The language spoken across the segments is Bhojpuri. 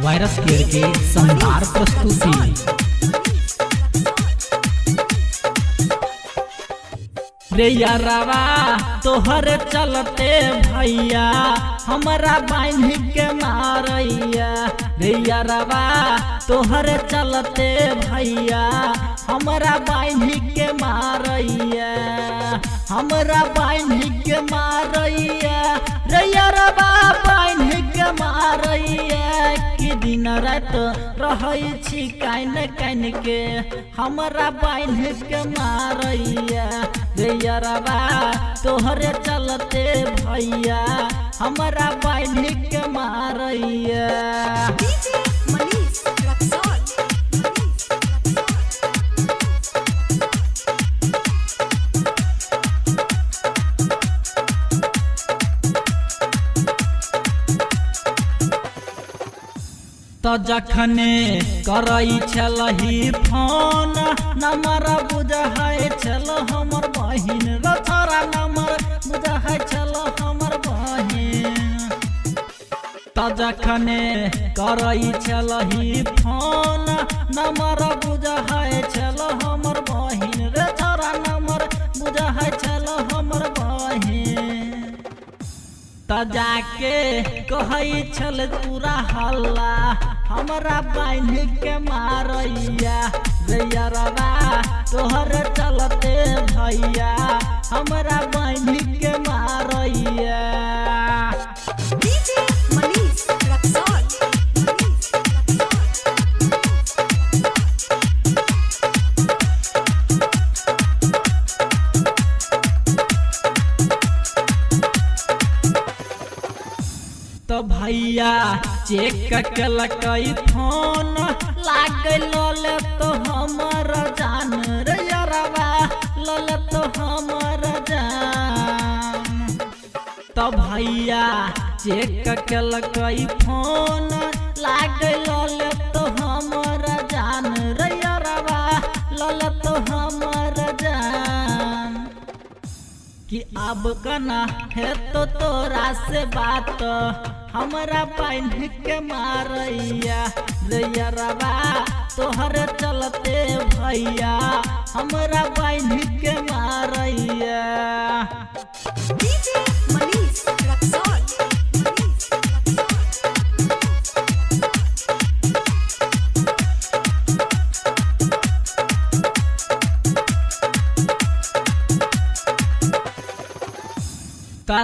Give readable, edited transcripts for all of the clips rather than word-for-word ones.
वायरस केयर के शानदार प्रस्तुति। रे यारवा तोहर चलते भैया हमरा बांध के मारैया। रे यारवा तोहर चलते भैया हमरा बांध के मारैया। हमरा बांध के मारैया। रे यारवा बांध के मारैया। कि दिन रात रहै छी कान कान के हमरा बांध के मारैया। रे यारवा तोहरे चलते भैया हमरा बांध के मारैया। तो जखने करई छलही फोन नंबर बुझाई छल हमर बहिन। रथरा नंबर बुझाई छल हमर बहिन। तो जखने करई छलही फोन नंबर बुझाई छल हमर बहिन। रथरा नंबर बुझाई छल हमर बहिन। तो जाके कहई छल पूरा हल्ला हमरा बांध के मारैया। रे यारवा तोहर चलते भैया हमरा बांध के मारैया। तो भैया चेक कलकई फोन लागल तो हमर जान। रे यारवा लल तो हमर जान। तो भैया चेक कलकई फोन लागल तो हमर जान। रे यारवा लल तो हमर जान। कि अब कना है तो तोरा से बात हमरा बांध के मारैया। रे यारवा तोहर चलते भैया हमरा बांध के मारैया।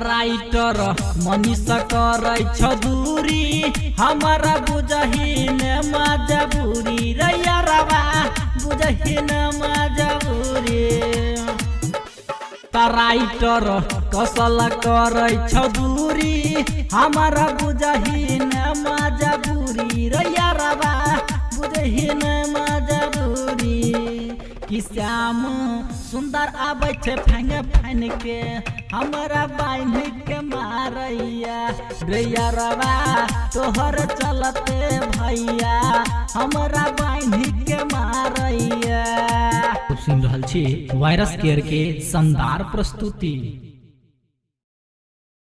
राइटर मनीष करै छ दूरी हमरा बुझहीन मजबूरी। रे यारवा बुझहीन मजबूरी। राइटर कसल करै छ दूरी हमरा बुझहीन मजबूरी। रे यारवा बुझहीन मजबूरी। कि श्याम सुंदर आबै छे फैन फैन के हमरा बांध के मारैया। रे यारवा तोहर चलते भैया हमरा बांध के मारैया। सुन रहल छी वायरस केयर के शानदार प्रस्तुति।